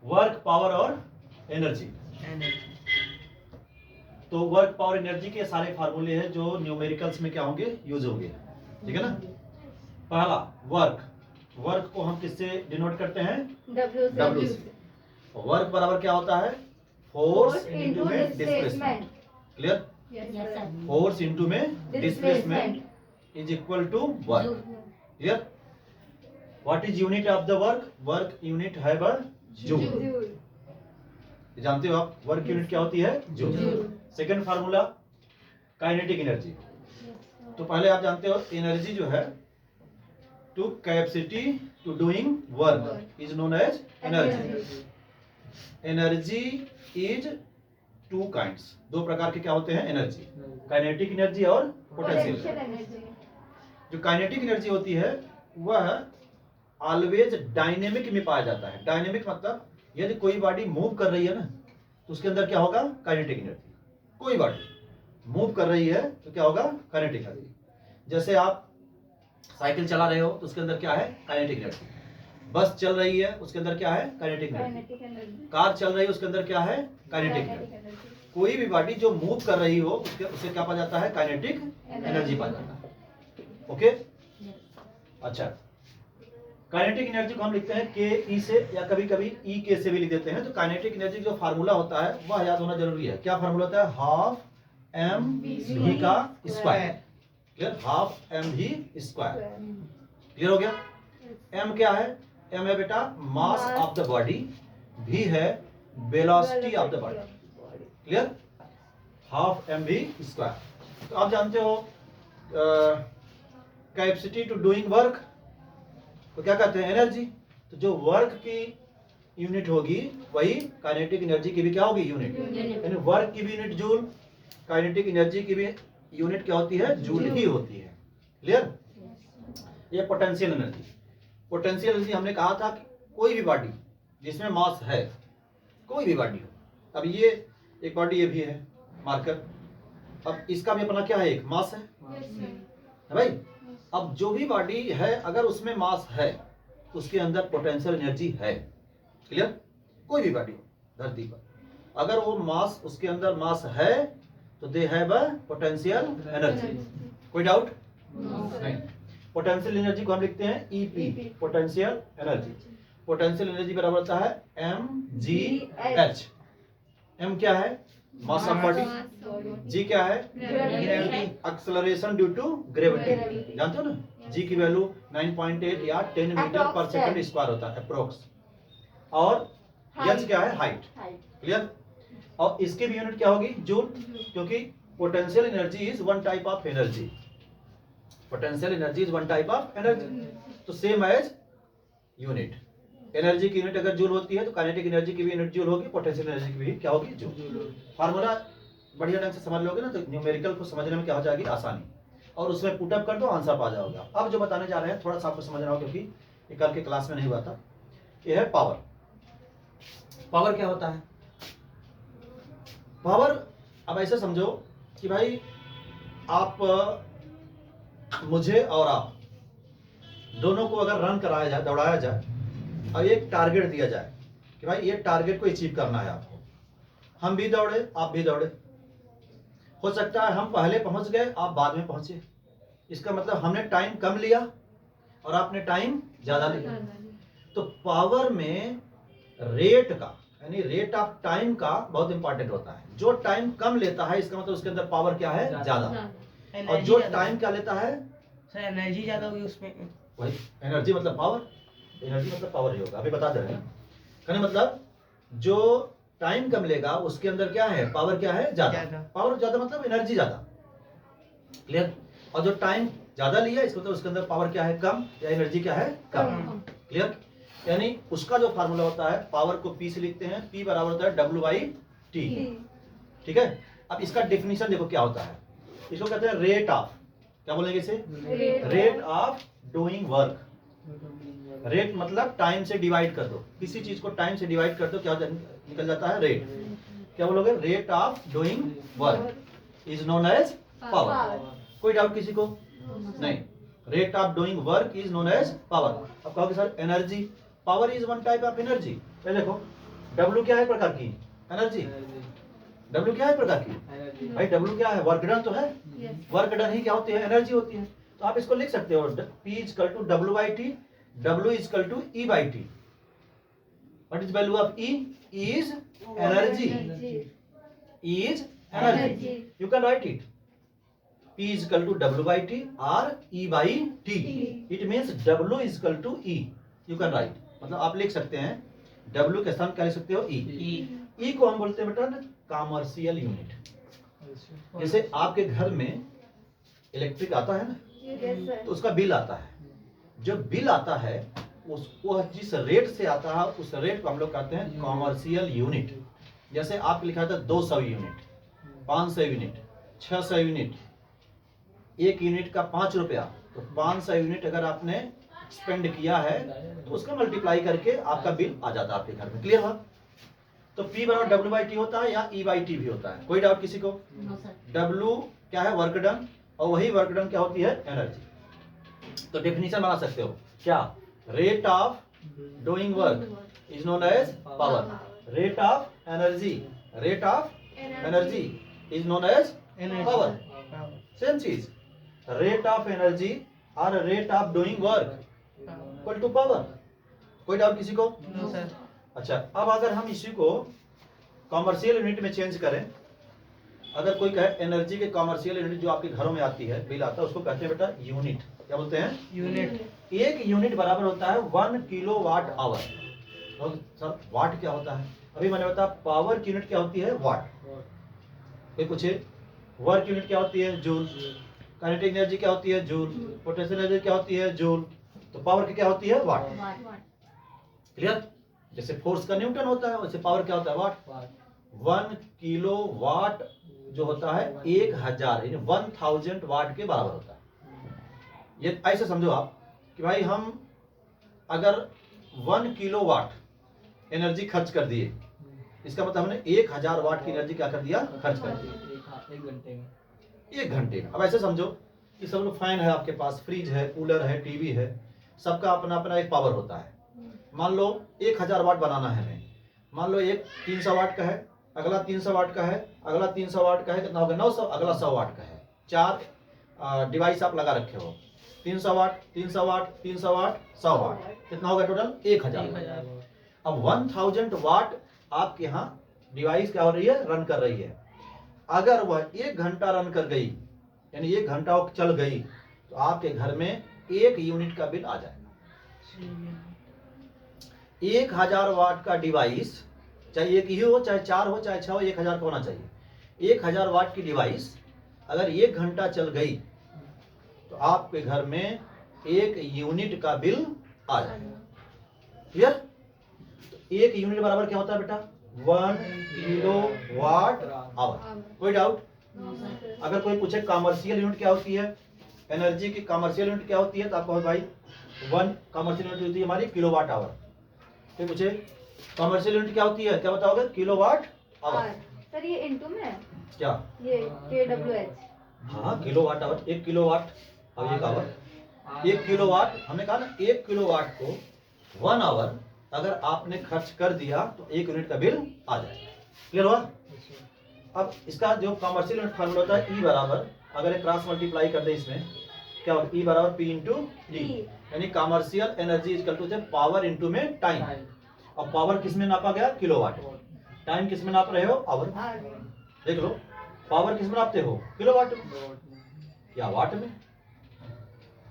Work, power और energy. तो work, power, energy के सारे फार्मूले हैं जो न्यूमेरिकल्स में क्या होंगे, यूज होंगे। ठीक है ना। पहला वर्क, वर्क को हम किससे डिनोट करते हैं, W से। वर्क बराबर क्या होता है, फोर्स इनटू में डिस्प्लेसमेंट। क्लियर, फोर्स इनटू में displacement is equal to work. Clear. What is unit of the work, work unit है जूल। जानते हो आप वर्क यूनिट क्या होती है, joule. Second formula kinetic energy. तो पहले आप जानते हो एनर्जी जो है, to capacity to doing work is known as energy. Energy is two kinds, दो प्रकार के क्या होते हैं एनर्जी, काइनेटिक एनर्जी और पोटेंशियल एनर्जी। जो काइनेटिक एनर्जी होती है वह ऑलवेज डायनेमिक में पाया जाता है। डायनेमिक मतलब यदि कोई बॉडी मूव कर रही है ना, तो उसके अंदर क्या होगा, काइनेटिक एनर्जी। कोई बॉडी मूव कर रही है तो क्या होगा, काइनेटिक एनर्जी। जैसे आप साइकिल चला रहे हो तो उसके अंदर क्या है, काइनेटिक एनर्जी। बस चल रही है उसके अंदर क्या है, काइनेटिक एनर्जी। कार चल रही है उसके अंदर क्या है, काइनेटिक एनर्जी। कोई भी बॉडी जो मूव कर रही हो उससे क्या पाया जाता है, काइनेटिक एनर्जी पाया जाता है। ओके, अच्छा। काइनेटिक एनर्जी को हम लिखते हैं के ई से, या कभी कभी ई के से भी लिख देते हैं। तो काइनेटिक एनर्जी जो फार्मूला होता है वह याद होना जरूरी है। क्या फार्मूला होता है, हाफ एम वी का square. Clear, half M V square. Clear हो गया। एम क्या है, एम है बेटा mass of the body, V है velocity of the body. Clear, half M V square. तो आप जानते हो कैपेसिटी टू डूइंग वर्क तो क्या कहते हैं, एनर्जी। तो जो वर्क की यूनिट होगी वही काइनेटिक एनर्जी की भी क्या होगी, यूनिट। यानी वर्क की भी यूनिट जूल, काइनेटिक एनर्जी की भी यूनिट क्या होती है, जूल ही होती है। क्लियर। ये पोटेंशियल एनर्जी। पोटेंशियल एनर्जी हमने कहा था कि कोई भी बॉडी जिसमें मास है, कोई भी बॉडी हो। अब ये एक बॉडी ये भी है मार्कर, अब इसका भी अपना क्या है, एक मास है भाई। अब जो भी बॉडी है अगर उसमें मास है तो उसके अंदर पोटेंशियल एनर्जी है। क्लियर, कोई भी बॉडी हो धरती पर, अगर वो मास, उसके अंदर मास है तो they have a potential energy. कोई डाउट नहीं। पोटेंशियल एनर्जी को हम लिखते हैं EP, potential energy. Potential energy बराबर होता है एम जी एच। एम क्या है, मास ऑफ बॉडी। जी क्या है, एक्सेलरेशन ड्यू टू ग्रेविटी। जानते हो ना, जी की वैल्यू 9.8 या 10 मीटर पर सेकंड स्क्वायर होता है अप्रोक्स। और एच क्या है, हाइट। क्लियर। और इसकी भी यूनिट क्या होगी, जूल, क्योंकि potential energy is one type of energy. Potential energy is one type of energy. तो सेम एज यूनिट, एनर्जी की यूनिट अगर जूल होती है तो काइनेटिक एनर्जी की भी यूनिट जूल होगी, पोटेंशियल एनर्जी की भी क्या होगी, जूल। फार्मूला बढ़िया ढंग से समझ लोगे ना तो न्यूमेरिकल को समझने में क्या हो जाएगी, आसानी। और उसमें पुटअप कर दो, आंसर पा जाओगे। अब जो बताने जा रहे हैं थोड़ा सा आपको समझना हो, क्योंकि ये कल के क्लास में नहीं हुआ था। ये है पावर। पावर क्या होता है, पावर अब ऐसे समझो कि भाई आप, मुझे और आप दोनों को अगर रन कराया जाए, दौड़ाया जाए और एक टारगेट दिया जाए कि भाई ये टारगेट को अचीव करना है आपको। हम भी दौड़े, आप भी दौड़े, हो सकता है हम पहले पहुंच गए, आप बाद में पहुंचे। इसका मतलब हमने टाइम कम लिया और आपने टाइम ज्यादा लिया। तो पावर में रेट का, यानी रेट ऑफ टाइम का बहुत इंपॉर्टेंट होता है। जो टाइम कम लेता है इसका मतलब उसके अंदर पावर क्या है, ज्यादा। और जो टाइम क्या लेता है, सर एनर्जी ज्यादा होगी उसमें। वही एनर्जी मतलब पावर, एनर्जी मतलब पावर ही होगा। अभी बता दे रहे हैं, कहने मतलब जो टाइम कम लेगा उसके अंदर क्या है, पावर क्या है, ज्यादा। पावर ज्यादा मतलब एनर्जी ज्यादा। क्लियर। और जो टाइम ज्यादा लिया इसको मतलब उसके अंदर पावर क्या है, कम, या एनर्जी क्या है, कम। क्लियर। यानी उसका जो फार्मूला होता है, पावर को पी से लिखते हैं, पी बराबर होता है W/T। ठीक है। अब इसका डेफिनेशन देखो क्या होता है, इसको कहते हैं रेट ऑफ, क्या बोलेंगे इसे, rate of doing work. Rate मतलब टाइम से डिवाइड कर दो, किसी चीज को टाइम से डिवाइड कर दो, क्या निकल जाता है, रेट। क्या बोलोगे, rate of doing work is known as power. कोई डाउट किसी को नहीं, rate of doing work is known as power. अब कहोगे sir energy, power is one type of energy. ये देखो W क्या है प्रकार की? एनर्जी। W क्या है प्रकार की? भाई W क्या है? वर्क डन तो है। वर्क डन ही क्या होती है? एनर्जी होती है। तो आप इसको लिख सकते हो P equal to W by T, W equal to E by T. What is value of E? E is energy. E is energy. You can write it. P is equal to W by T or E by T. It means W is equal to E. You can write. मतलब आप लिख सकते हैं W के स्थान क्या लिख सकते हो? E. E को हम बोलते हैं बेटा ना कॉमर्शियल यूनिट। जैसे आपके घर में इलेक्ट्रिक आता है ना, तो उसका बिल आता है। जो बिल आता है उसको जिस रेट से आता है उस रेट को हम लोग कहते हैं कॉमर्शियल यूनिट। जैसे आप लिखा था 200 यूनिट, 500 यूनिट, 600 यूनिट, 1 यूनिट का 5 रुपया, तो 500 यूनिट अगर आपने स्पेंड किया है तो उसका मल्टीप्लाई करके आपका बिल आ जाता है आपके घर में। क्लियर हुआ? तो P बराबर W बाई टी होता है या E बाई टी भी होता है। कोई डाउट किसी को? W क्या है? वर्क डन, और वही वर्क डन क्या होती है? एनर्जी। तो डेफिनेशन बना सकते हो क्या? Rate of doing work is known as power. Rate of energy is known as power. Same चीज, rate of energy or rate of doing work equal to power. कोई डाउट किसी को? No sir. अच्छा, अब अगर हम इसी को कॉमर्शियल यूनिट में चेंज करें, अगर कोई कहे एनर्जी के कॉमर्शियल यूनिट जो आपके घरों में आती है, बिल आता है, उसको कहते हैं बेटा यूनिट। क्या बोलते हैं? यूनिट। एक यूनिट बराबर होता है 1 किलो वाट आवर। तो सर वाट क्या होता है? अभी मैंने बताया पावर की यूनिट क्या होती है? वाट। कोई पूछे वर्क यूनिट क्या होती है? जूल। काइनेटिक एनर्जी क्या होती है? जूल। पोटेंशियल एनर्जी क्या होती है? जूल। तो पावर की क्या होती है? वाट। क्लियर? जैसे फोर्स का न्यूटन होता है वैसे पावर क्या होता है? वाट। 1 किलो वाट जो होता है 1000 यानी 1000 वाट के बराबर होता है। ये ऐसे समझो आप कि भाई हम अगर 1 किलो वाट एनर्जी खर्च कर दिए, इसका मतलब हमने 1000 वाट की एनर्जी क्या कर दिया? खर्च कर दिया 1 घंटे में। अब ऐसे समझो कि सब लोग फैन है आपके पास, फ्रिज है, कूलर है, टीवी है, सबका अपना अपना एक पावर होता है। मान लो 1000 वाट बनाना है हमें, मान लो एक 300 वाट का है, अगला 300 वाट का है, अगला 300 वाट का है, कितना होगा? 900, अगला 100 वाट का है। 4 डिवाइस आप लगा रखे हो, 300 वाट, 300 वाट, 300 वाट, 100 वाट, कितना होगा टोटल? 1000। अब 1000 वाट आपके यहाँ डिवाइस क्या हो रही है? रन कर रही है। अगर वह 1 घंटा रन कर गई, यानी 1 घंटा चल गई, तो आपके घर में 1 यूनिट का बिल आ जाएगा। 1000 वाट का डिवाइस, चाहे एक ही हो, चाहे 4 हो, चाहे 6 हो, 1000 का होना चाहिए। 1000 वाट की डिवाइस अगर 1 घंटा चल गई तो आपके घर में 1 यूनिट का बिल आ जाएगा। क्लियर? 1 यूनिट बराबर क्या होता है बेटा? 1 किलो वाट आवर। कोई डाउट? अगर कोई पूछे कॉमर्शियल यूनिट क्या होती है, एनर्जी की कॉमर्शियल यूनिट क्या होती है, तो आपको भाई 1 कॉमर्शियल यूनिट होती है हमारी किलोवाट आवर। फिर पूछे कॉमर्शियल यूनिट क्या होती है, क्या बताओगे? Kilowatt hour. सर ये इनटू में क्या? ये KWH। हाँ, किलोवाट आवर, 1 किलोवाट और 1 आवर। 1 किलोवाट, हमने कहा ना 1 किलोवाट को 1 आवर अगर आपने खर्च कर दिया तो 1 यूनिट का बिल आ जाएगा। क्लियर हुआ? अब इसका जो कॉमर्शियल यूनिट फार्मूला होता है E बराबर, अगर क्रॉस मल्टीप्लाई कर दे इसमें क्या होगा? E बराबर P इंटू डी, यानी commercial energy equal to power into में टाइम। अब पावर किस में नापा गया? किलोवाट। टाइम किस में नाप रहे हो? आवर। देख लो, पावर किस में नापते हो? किलोवाट में या वाट में?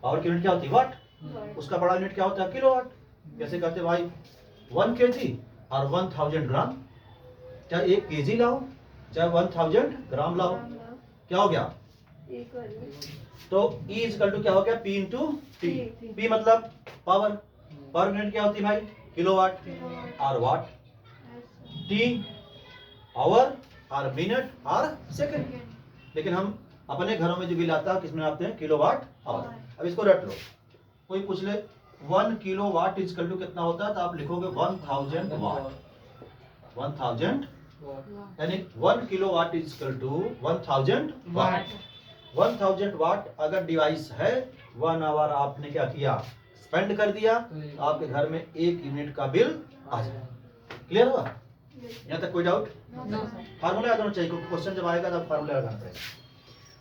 पावर की यूनिट क्या होती है? वाट। उसका बड़ा यूनिट क्या होता है? किलोवाट। कैसे कहते हैं भाई? 1 kg और 1000 ग्राम, चाहे 1 kg लाओ चाहे 1000 ग्राम लाओ, क्या हो गया? तो E इक्वल टू क्या हो गया? P into T. P मतलब पावर, पावर यूनिट क्या होती है भाई? किलोवाट और वाट। T आवर और मिनट और सेकंड। लेकिन हम अपने घरों में जो बिल आता है किसमें नापते हैं? Kilowatt hour. अब इसको रट लो। कोई पूछ ले 1 किलो वाट इक्वल टू कितना होता है, तो आप लिखोगे 1000 वाट। 1000 यानी 1 किलो वाट इक्वल टू 1000 वाट। 1000 वाट अगर डिवाइस है, 1 आवर आपने क्या किया? स्पेंड कर दिया, तो आपके घर में 1 यूनिट का बिल आ जाए। क्लियर हुआ? यहाँ तक कोई डाउट? No sir. फार्मूला याद होना चाहिए क्योंकि क्वेश्चन जब आएगा तब फार्मूला लगाना पड़ेगा।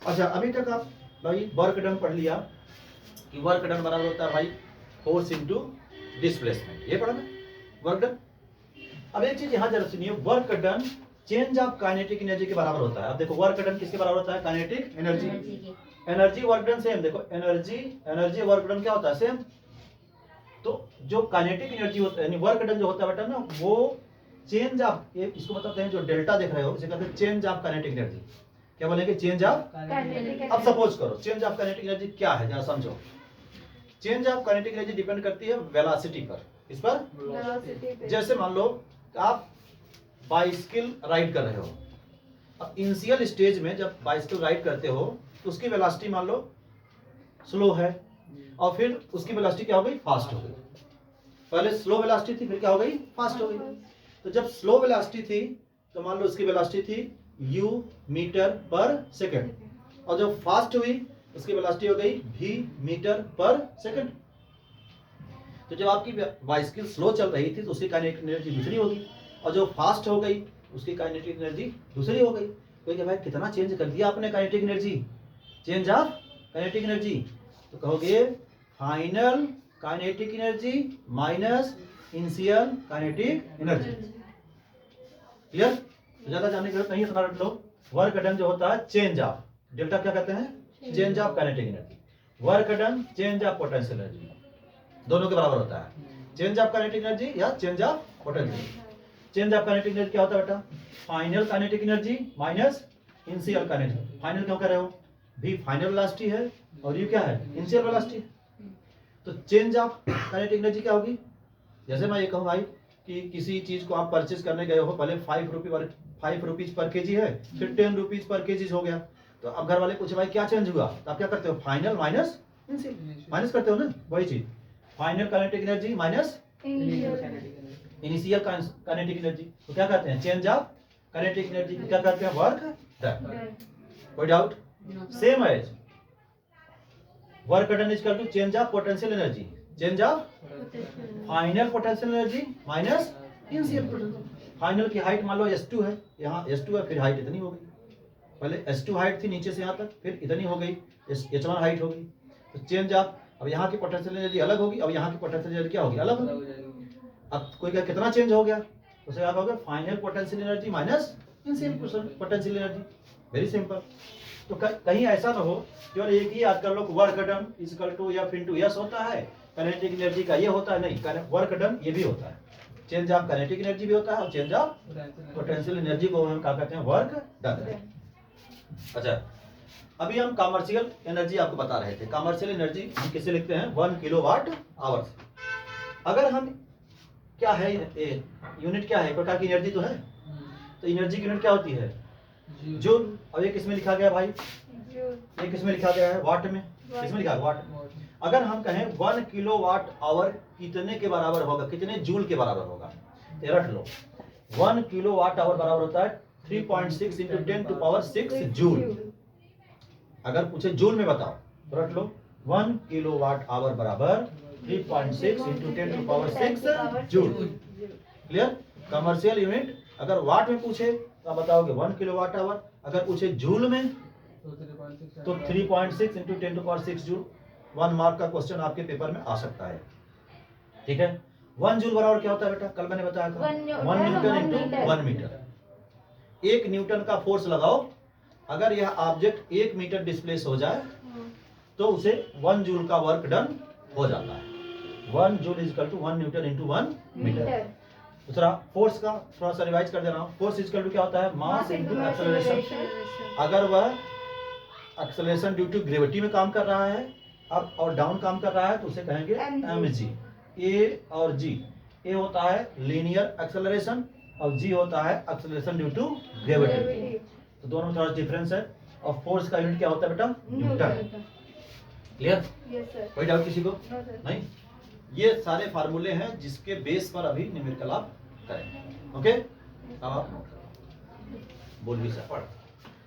अच्छा, अभी तक आप भाई वर्क डन पढ़ लिया कि वर्क डन बराबर होता है भाई फोर्स इनटू डिस्प्लेसमेंट, ये पढ़ा ना वर्क डन। अब एक चीज यहाँ जरा सुनिए, work done change of kinetic energy के बराबर होता है। अब देखो वर्क डन किसके बराबर होता है? Kinetic energy. Energy work done same, देखो एनर्जी वर्क डन क्या होता है? सेम। तो जो काइनेटिक एनर्जी होता है यानी वर्क डन जो होता है बेटा ना, वो चेंज ऑफ, इसको बताते हैं जो डेल्टा देख रहे हो इसे कहते हैं चेंज ऑफ काइनेटिक एनर्जी। क्या बोलेंगे? Change of. अब सपोज करो चेंज ऑफ काइनेटिक एनर्जी क्या है, जरा समझो। Change of kinetic energy depend करती है वेलोसिटी पर। इस पर वेलोसिटी पे। जैसे मान लो आप बाइसिकल राइड कर रहे हो, अब इनिशियल स्टेज में जब बाइसिकल राइड करते हो तो उसकी वेलोसिटी मान लो स्लो है और फिर उसकी वेलोसिटी क्या हो गई? फास्ट हो गई। पहले स्लो वेलोसिटी थी, फिर क्या हो गई? फास्ट हो गई। तो जब स्लो वेलोसिटी थी तो मान लो उसकी वेलोसिटी थी u मीटर पर सेकंड, और जब फास्ट हुई उसकी वेलोसिटी हो गई v मीटर पर सेकंड। तो जब आपकी बाइसिकल स्लो चल रही थी तो उसकी काइनेटिक एनर्जी दूसरी होगी, और जो फास्ट हो गई उसकी काइनेटिक एनर्जी दूसरी हो गई। तो भाई कितना चेंज कर दिया आपने kinetic energy, change of kinetic energy. तो कहोगे final kinetic energy minus initial kinetic energy. Clear? ज्यादा जानने की जरूरत नहीं है, थोड़ा रट लो। वर्क डन जो होता है चेंज ऑफ, डेल्टा क्या कहते हैं? Change of kinetic energy. Work done change of potential energy, दोनों के बराबर होता है। चेंज ऑफ काइनेटिक एनर्जी या change of potential. Change of kinetic energy क्या होता है बेटा? Final kinetic energy minus initial kinetic. Final क्यों कर रहे हो? भी फाइनल वेलोसिटी है और ये क्या है? Initial velocity. तो चेंज ऑफ काइनेटिक एनर्जी क्या होगी? जैसे मैं ये कहूँ भाई कि किसी चीज को आप परचेज करने गए हो, पहले 5 रुपीज पर केजी है, फिर 10 रुपीज पर केजी हो गया। तो अब घर वाले पूछे भाई क्या चेंज हुआ, तो आप क्या करते हो? फाइनल माइनस माइनस करते हो ना, वही चीज। Final kinetic energy minus initial kinetic energy, तो क्या कहते हैं? Change of kinetic energy. क्या कहते हैं? Work done. कोई doubt? Same as work done is equal to change of potential energy, change of final potential energy minus initial potential. Final की height मान लो S2 है, यहाँ S2 है, फिर हाइट इतनी हो गई। पहले S2 हाइट थी नीचे से यहाँ तक, फिर इतनी हो गई, H1 हाइट होगी। तो चेंज ऑफ, अब यहाँ की पोटेंशियल एनर्जी अलग होगी, अब यहाँ की पोटेंशियल एनर्जी क्या होगी? अलग होगी। अब कोई क्या कितना चेंज हो गया, उसे आप कहोगे final potential energy minus initial potential energy. Very simple. तो कहीं ऐसा ना हो केवल एक ही याद कर लो, work done is equal to F into S होता है, काइनेटिक एनर्जी का ये होता है। नहीं, वर्क डन ये भी होता है, चेंज ऑफ काइनेटिक एनर्जी भी होता है और चेंज ऑफ पोटेंशियल एनर्जी को हम क्या कहते हैं? Work done. अच्छा, अभी हम कमर्शियल एनर्जी आपको बता रहे थे। कमर्शियल एनर्जी हम किसे लिखते हैं? 1 किलोवाट आवर से। अगर हम क्या है यूनिट, क्या है? एक प्रकार की एनर्जी तो है, तो एनर्जी की यूनिट क्या होती है? जूल। अब ये किसमें लिखा गया भाई? ये किसमें लिखा गया है? वाट में। किसमें लिखा है? वाट। अगर हम कहें 1 किलोवाट आवर कितने के बराबर होगा, कितने जूल के बराबर होगा? रट लो, 1 किलोवाट आवर बराबर होता है 3.6 इंटू 10 टू पावर 6 जूल। अगर पूछे जूल में बताओ तो रट लो, 1 किलोवाट आवर बराबर 3.6 into 10 to power 6 joule. Clear? Commercial unit अगर वाट में पूछे तो आप बताओगे 1 किलोवाट आवर, अगर पूछे जूल में तो 3.6 into 10 to power 6 joule. 1 mark का क्वेश्चन आपके पेपर में आ सकता है। ठीक है? 1 जूल बराबर क्या होता है बेटा? कल मैंने बताया था 1 न्यूटन इंटू 1 मीटर। 1 न्यूटन का फोर्स लगाओ, अगर यह ऑब्जेक्ट 1 मीटर डिस्प्लेस हो जाए तो उसे 1 जूल का वर्क डन हो जाता है। 1 joule is equal to 1 newton into 1 metre. दूसरा फोर्स का थोड़ा सा रिवाइज कर दे रहा हूँ। फोर्स इज इक्वल टू क्या होता है? Mass into acceleration. अगर वह एक्सेलरेशन ड्यू टू ग्रेविटी में काम कर रहा है, अप और डाउन काम कर रहा है, तो उसे कहेंगे mg। ए और जी, ए होता है लीनियर एक्सेलरेशन और जी होता है एक्सेलरेशन ड्यू टू ग्रेविटी। तो दोनों में थोड़ा डिफरेंस है। और फोर्स का यूनिट क्या होता है बेटा? न्यूटन। क्लियर? कोई डाउट किसी को? नहीं। ये सारे फार्मूले हैं जिसके बेस पर अभी न्यूमेरिकल आप करेंगे। ओके, अब आप बोलिए sir.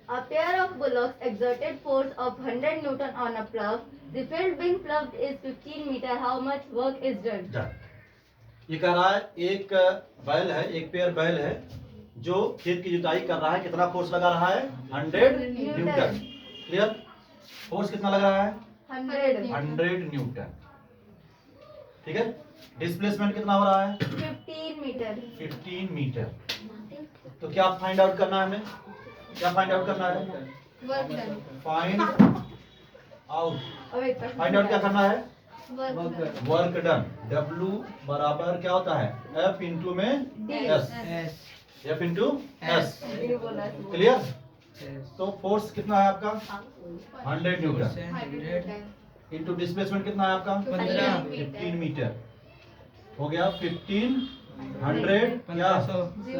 A pair of bullocks exerted force of 100 Newton on a plough. The field being ploughed is 15 meter. How much work is done? ये कह रहा है एक बैल है, एक पेयर बैल है, जो खेत की जुताई कर रहा है कितना फोर्स लगा रहा है? 100 न्यूटन। क्लियर? फोर्स कितना लग रहा है? 100 न्यूटन। ठीक है। डिस्प्लेसमेंट कितना हो रहा है? 15 मीटर। 15 मीटर। तो क्या फाइंड आउट करना है हमें? क्या फाइंड आउट करना है? Find out. फाइंड आउट क्या करना है? Work done. W बराबर क्या होता है? F इंटू में S। F into S। Clear? तो फोर्स कितना है आपका? 100 न्यूटन इंटू डिस्प्लेसमेंट कितना है आपका? 15 मीटर। हो गया 1500 क्या?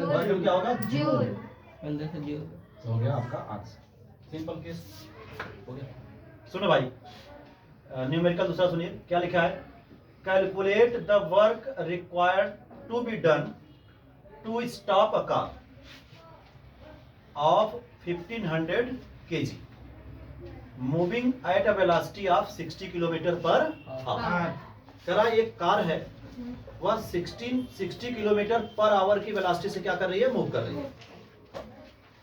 वर्क क्या होगा? जूल। 1500 जूल। हो गया आपका आंसर। सिंपल केस हो गया। सुनो भाई, न्यूमेरिकल दूसरा सुनिए क्या लिखा है। Calculate the work required to be done to stop a car of 1500 kg moving at a velocity of 60 kilometre per hour. करा एक कार है, वह 60 किलोमीटर पर आवर की वेलोसिटी से क्या कर रही है? मूव कर रही है।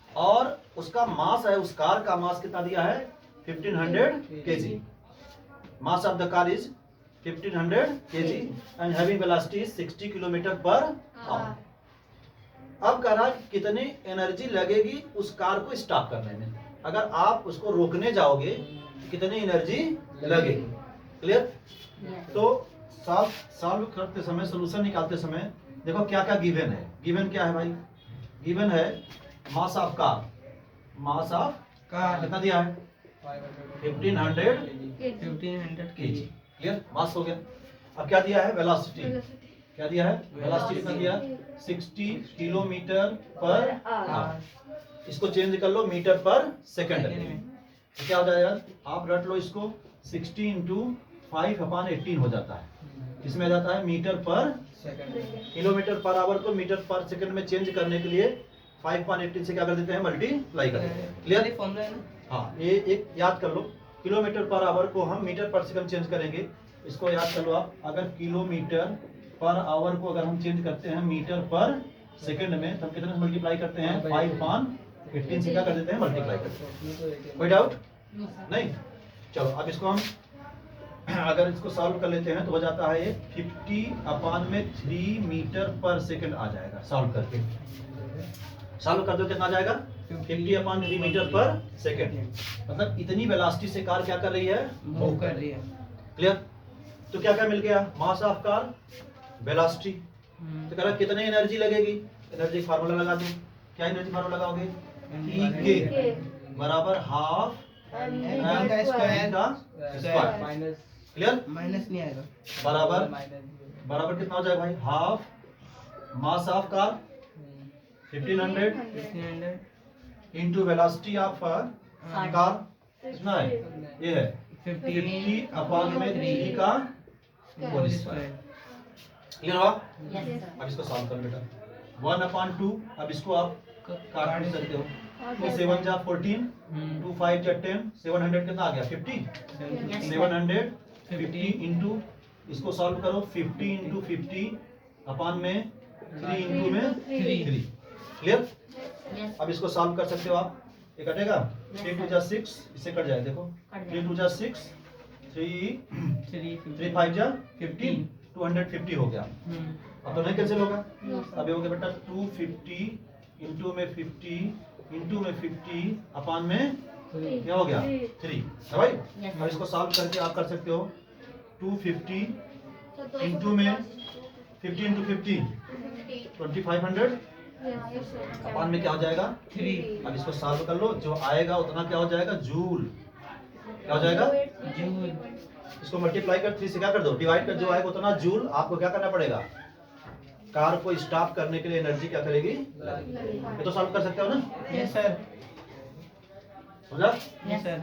और उसका मास है, उस कार का मास कितना दिया है? 1500 kg। Mass of the car is 1500 kg and having velocity is 60 kilometre per our. अब कह रहा कितनी एनर्जी लगेगी उस कार को स्टॉप करने में। अगर आप उसको रोकने जाओगे तो कितनी एनर्जी लगेगी। क्लियर? तो सॉल्व करते समय, सॉल्यूशन निकालते समय देखो क्या क्या गिवन है। गिवन क्या है भाई? गिवन है mass of car. Mass of car कितना दिया है? 1500 kg। क्लियर? मास हो गया। अब क्या दिया है? वेलोसिटी। क्या दिया है? वेलोसिटी कितना दिया? 60 किलोमीटर पर आवर। इसको चेंज कर लो मीटर पर सेकंड में। तो क्या हो जाएगा? आप रट लो इसको। 60 इंटू 5/18 हो जाता है। इसमें आ जाता है मीटर पर किलोमीटर पर आवर को मीटर पर सेकंड में चेंज करने के लिए 5/18 से क्या कर देते हैं? मल्टीप्लाई कर देते हैं। क्लियर? हाँ, ये एक याद कर लो। किलोमीटर पर आवर को हम मीटर पर सेकंड चेंज करेंगे। इसको याद कर लो आप। अगर किलोमीटर पर आवर को अगर हम चेंज करते हैं मीटर पर सेकंड में तो हम कितने से मल्टीप्लाई करते हैं? 5/18 से क्या कर देते हैं? मल्टीप्लाई करते हैं। कोई डाउट नहीं? चलो अब इसको हम अगर इसको सॉल्व कर लेते हैं तो हो जाता है ये 50/3 मीटर पर सेकंड आ जाएगा। सॉल्व करके सॉल्व कर दो कितना आ जाएगा? 50/3 मीटर पर सेकंड। मतलब इतनी वेलोसिटी से कार क्या कर रही है? मूव कर रही है। क्लियर? तो क्या क्या मिल गया? Mass of car, velocity. तो कह रहा कितनी एनर्जी लगेगी? एनर्जी फार्मूला लगा दो। क्या एनर्जी फार्मूला लगाओगे? E के बराबर हाफ m का स्क्वायर का स्क्वायर। Minus clear? माइनस नहीं आएगा। बराबर कितना हो जाएगा भाई? Half mass of car 1500 into velocity of car कितना है? ये है 50/3 का होल स्क्वायर। क्लियर हुआ? अब इसको सॉल्व कर बेटा। 1/2। अब इसको आप काट भी सकते हो। 2 7 जा 14, 2 5 जा 10, 700 कितना आ गया? 50। 750 इंटू इसको सॉल्व करो। 50 इंटू 50 अपान में 3 इंटू में 3। क्लियर? अब इसको सॉल्व कर सकते हो आप। ये कटेगा 3 2 जा 6, इससे कट जाए। देखो 3 2 जा 6, 3 5 जा 15, 250 हो गया। अब तो नहीं कैंसिल होगा। अब ये हो गया बेटा 250 इंटू में 50 इंटू में 50 अपान में क्या हो गया? 3 है भाई। अब इसको सॉल्व करके आप कर सकते हो। 250 इंटू में 50 इंटू 50 2500 अपान में क्या हो जाएगा? 3। अब इसको सॉल्व कर लो। जो आएगा उतना क्या हो जाएगा? जूल। क्या हो जाएगा? जूल। इसको मल्टीप्लाई कर 3 से क्या कर दो? डिवाइड कर। जो आएगा उतना जूल। आपको क्या करना पड़ेगा? कार को स्टॉप करने के लिए एनर्जी क्या करेगी? ये तो सॉल्व कर सकते हो ना? Yes sir. समझा? Yes sir.